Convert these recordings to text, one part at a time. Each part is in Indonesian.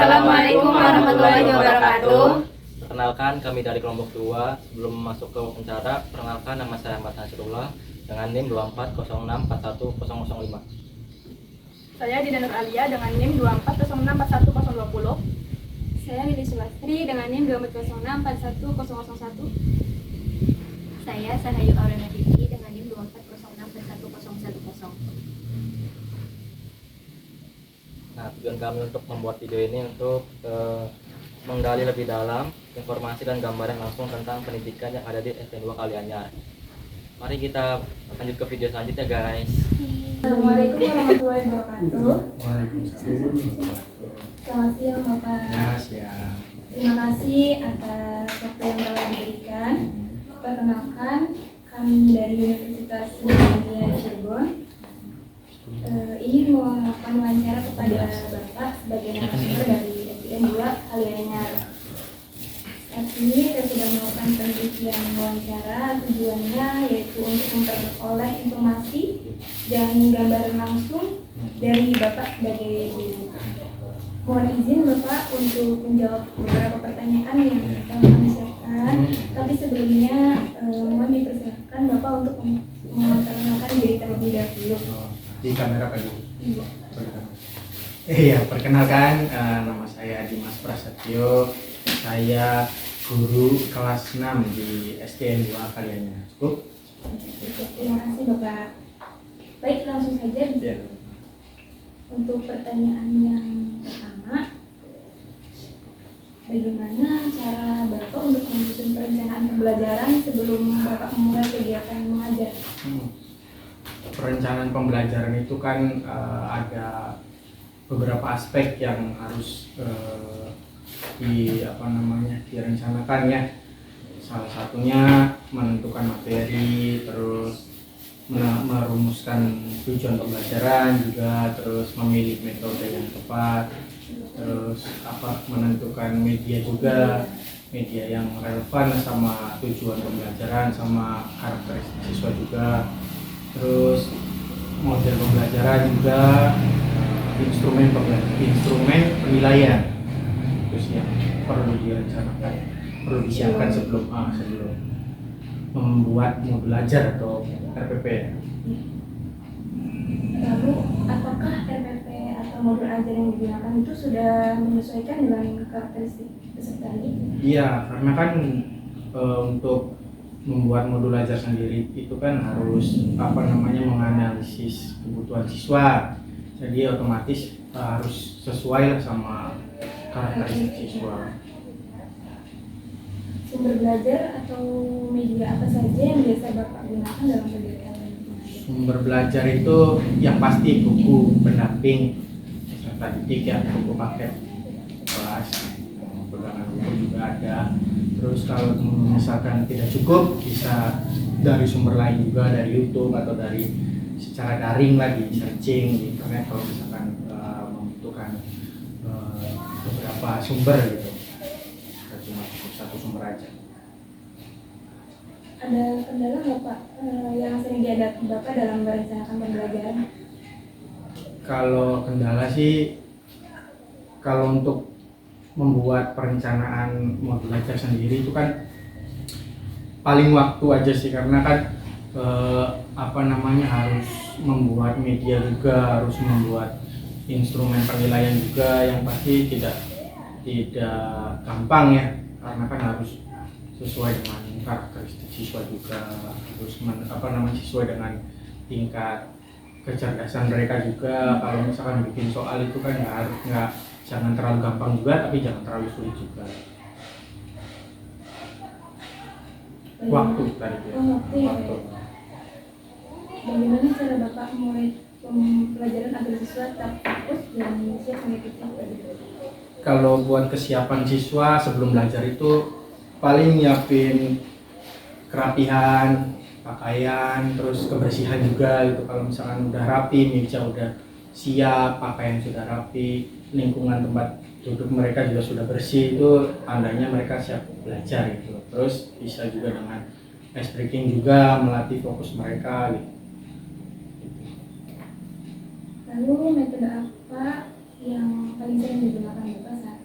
Assalamualaikum warahmatullahi wabarakatuh. Perkenalkan, kami dari kelompok 2. Sebelum masuk ke wawancara, perkenalkan nama saya Ahmad Nasrullah dengan NIM 2406410005. Saya Dina Nur Alia dengan NIM 24064120. Saya Lili Sulastri dengan NIM 24064101. Saya Sahayu Aurena Diti dengan NIM 24064110. Nah, tujuan kami untuk membuat video ini untuk menggali lebih dalam informasi dan gambaran langsung tentang pendidikan yang ada di STN 2 Kalianyar. Mari kita lanjut ke video selanjutnya, guys. Assalamualaikum warahmatullahi wabarakatuh. Waalaikumsalam. Selamat siang Bapak. Ya, siap. Terima kasih atas waktu yang telah diberikan. Perkenalkan, kami dari Universitas Muhammadiyah Cirebon ingin melakukan wawancara kepada Bapak sebagai narasumber dari STN 2 Kalianyar. Saat ini saya sudah melakukan penelitian wawancara. Tujuannya yaitu untuk memperoleh informasi dan gambaran langsung dari Bapak sebagai guru. Mohon izin Bapak untuk menjawab beberapa pertanyaan yang telah kami siapkan. Tapi sebelumnya mohon dipersilakan Bapak untuk memperkenalkan diri terlebih dahulu. Di kamera Pak. Iya. Iya, perkenalkan, nama saya Dimas Prasetyo. Saya guru kelas 6 di STN 2 Kalianyar. Cukup? Terima kasih Bapak. Baik, langsung saja. Ya. Untuk pertanyaan yang pertama, bagaimana cara Bapak untuk menyusun perencanaan pembelajaran sebelum Bapak memulai kegiatan mengajar? Perencanaan pembelajaran itu kan ada beberapa aspek yang harus direncanakan ya. Salah satunya menentukan materi, terus merumuskan tujuan pembelajaran juga, terus memilih metode yang tepat, terus menentukan media juga, media yang relevan sama tujuan pembelajaran sama karakteristik siswa juga, terus model pembelajaran juga, instrumen penilaian. Terus yang perlu direncanakan, perlu disiapkan sebelum membuat modul belajar atau RPP. Lalu, apakah RPP atau modul ajar yang digunakan itu sudah menyesuaikan dengan karakteristik peserta didik? Iya, karena kan untuk membuat modul ajar sendiri itu kan harus menganalisis kebutuhan siswa. Jadi otomatis harus sesuai sama karakteristik siswa. Sumber belajar atau media apa saja yang biasa Bapak gunakan dalam kegiatan mengajar? Sumber belajar itu yang pasti buku pendamping peserta didik ya, buku paket kelas, pegangan buku juga ada. Terus kalau misalkan tidak cukup, bisa dari sumber lain juga, dari YouTube atau dari secara daring lagi, searching di internet kalau misalkan membutuhkan beberapa sumber gitu. Cuma satu sumber aja. Ada kendala nggak Pak yang sering dihadapi Bapak dalam merencanakan pembelajaran? Kalau kendala sih, kalau untuk membuat perencanaan modul belajar sendiri itu kan paling waktu aja sih, karena kan harus membuat media juga, harus membuat instrumen penilaian juga, yang pasti tidak gampang ya, karena kan harus sesuai dengan karakteristik siswa juga, terus sesuai dengan tingkat kecerdasan mereka juga. Kalau misalkan bikin soal itu kan jangan terlalu gampang juga, tapi jangan terlalu sulit juga. Waktu tadi ya. Waktu. Bagaimana cara Bapak memulai pembelajaran agar siswa tetap fokus dan siap mengikuti pelajaran? Kalau buat kesiapan siswa sebelum belajar itu paling nyiapin kerapihan, pakaian, terus kebersihan juga gitu. Kalau misalkan udah rapi, meja udah siap, pakaian sudah rapi, lingkungan tempat duduk mereka juga sudah bersih, itu tandanya mereka siap belajar gitu. Terus bisa juga dengan ice breaking juga melatih fokus mereka gitu. Lalu metode apa yang paling sering digunakan Bapak saat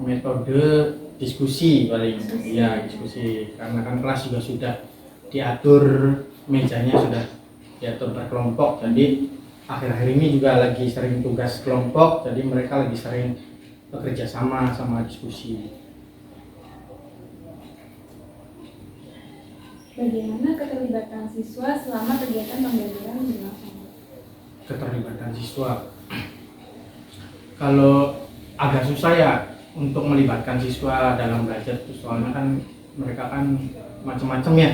metode diskusi paling. Iya, diskusi. Karena kan kelas juga sudah diatur, mejanya sudah diatur berkelompok. Jadi akhir-akhir ini juga lagi sering tugas kelompok, jadi mereka lagi sering bekerja sama diskusi. Bagaimana keterlibatan siswa selama kegiatan pembelajaran berlangsung? Keterlibatan siswa, kalau agak susah ya untuk melibatkan siswa dalam belajar tuh, soalnya kan mereka kan macam-macam ya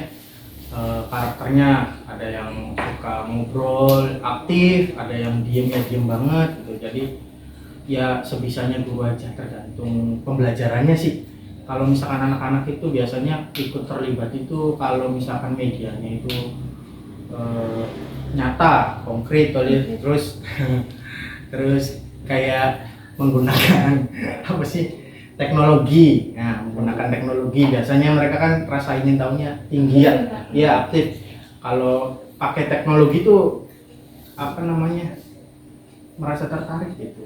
karakternya, ada yang suka ngobrol aktif, ada yang diem ya diem banget gitu. Jadi ya sebisanya guru aja, tergantung pembelajarannya sih. Kalau misalkan anak-anak itu biasanya ikut terlibat itu kalau misalkan medianya itu nyata, konkret, terus terus kayak menggunakan apa sih, teknologi. Nah, menggunakan teknologi biasanya mereka kan rasa ingin tahunya tinggi ya, aktif. Kalau pakai teknologi itu apa namanya, merasa tertarik gitu,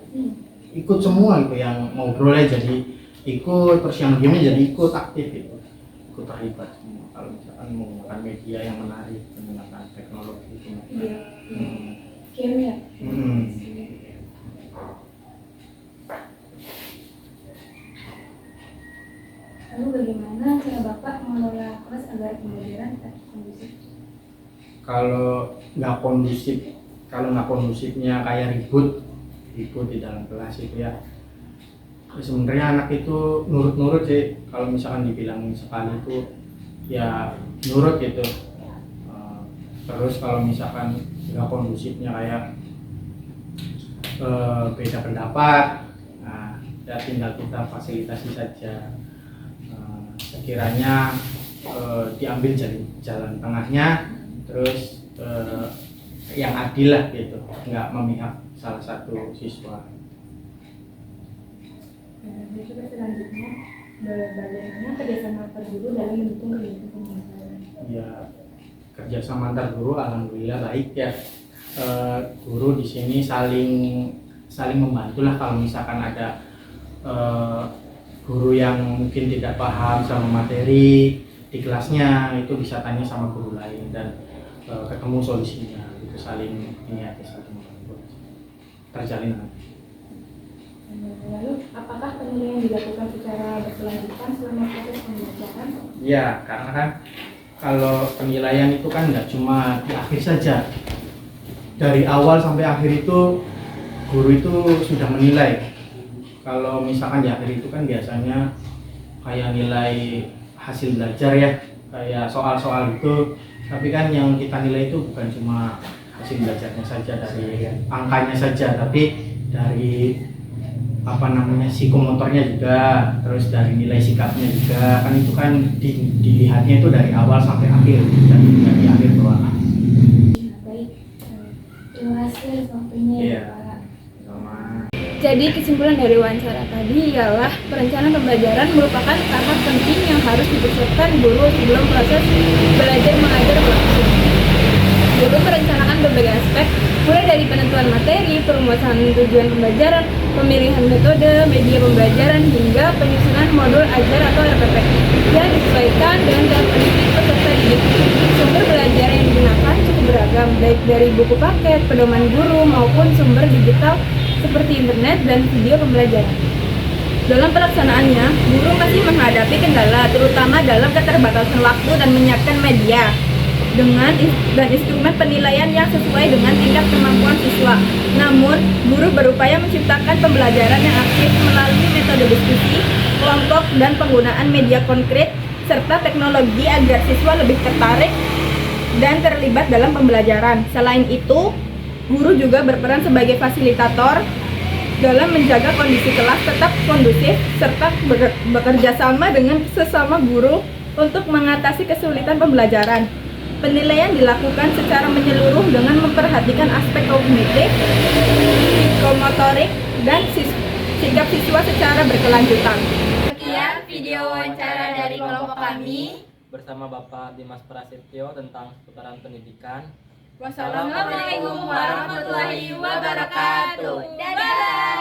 ikut semua gitu, yang ngobrolnya jadi ikut, terus yang diemnya jadi ikut, aktif gitu, ikut terlibat semua. Kalau misalkan menggunakan media yang menarik, menggunakan teknologi itu. Game ya? Lalu bagaimana cara Bapak mengelola kelas agar pembelajaran tetap kondusif? Kalau nggak kondusifnya kayak ribut di dalam kelas itu ya, sebenarnya anak itu nurut sih. Kalau misalkan dibilangin sekali itu ya nurut gitu. Terus kalau misalkan nggak kondusifnya kayak beda pendapat, nah ya tinggal kita fasilitasi saja. Sekiranya diambil jalan tengahnya, terus yang adil lah gitu, nggak memihak salah satu siswa. Coba selanjutnya, bagaimana kerjasama antar guru dalam mendukung kegiatan pembelajaran? Ya, kerjasama antar guru alhamdulillah baik ya. Guru di sini saling membantu lah. Kalau misalkan ada guru yang mungkin tidak paham sama materi di kelasnya, itu bisa tanya sama guru lain dan ketemu solusinya. Itu saling saling membantu, terjalin. Lalu, apakah penilaian dilakukan secara berkelanjutan selama proses pembelajaran? Ya, karena kan kalau penilaian itu kan nggak cuma di akhir saja. Dari awal sampai akhir itu guru itu sudah menilai. Kalau misalkan di akhir itu kan biasanya kayak nilai hasil belajar ya, kayak soal-soal itu. Tapi kan yang kita nilai itu bukan cuma hasil belajarnya saja, dari angkanya saja, tapi dari apa namanya, psikomotornya juga, terus dari nilai sikapnya juga. Kan itu kan dilihatnya itu dari awal sampai akhir, jadi bukan di akhir doang. Baik, terima kasih waktunya ya Pak. Sama. Jadi kesimpulan dari wawancara tadi ialah perencanaan pembelajaran merupakan tahap penting yang harus dipersiapkan guru sebelum proses belajar mengajar berlangsung. Guru merencanakan berbagai aspek, mulai dari penentuan materi, perumusan tujuan pembelajaran, pemilihan metode, media pembelajaran, hingga penyusunan modul ajar atau RPP yang disesuaikan dengan tahap pendidik peserta didik. Sumber belajar yang digunakan cukup beragam, baik dari buku paket, pedoman guru, maupun sumber digital seperti internet dan video pembelajaran. Dalam pelaksanaannya, guru masih menghadapi kendala, terutama dalam keterbatasan waktu dan menyiapkan media dan instrumen penilaian yang sesuai dengan tingkat kemampuan siswa. Namun, guru berupaya menciptakan pembelajaran yang aktif melalui metode diskusi, kelompok, dan penggunaan media konkret serta teknologi agar siswa lebih tertarik dan terlibat dalam pembelajaran. Selain itu, guru juga berperan sebagai fasilitator dalam menjaga kondisi kelas tetap kondusif serta bekerja sama dengan sesama guru untuk mengatasi kesulitan pembelajaran. Penilaian dilakukan secara menyeluruh dengan memperhatikan aspek kognitif, psikomotorik, dan sikap siswa secara berkelanjutan. Sekian video wawancara dari kelompok kami. Bersama Bapak Dimas Prasetyo tentang seputaran pendidikan. Wassalamualaikum warahmatullahi wabarakatuh. Dadah.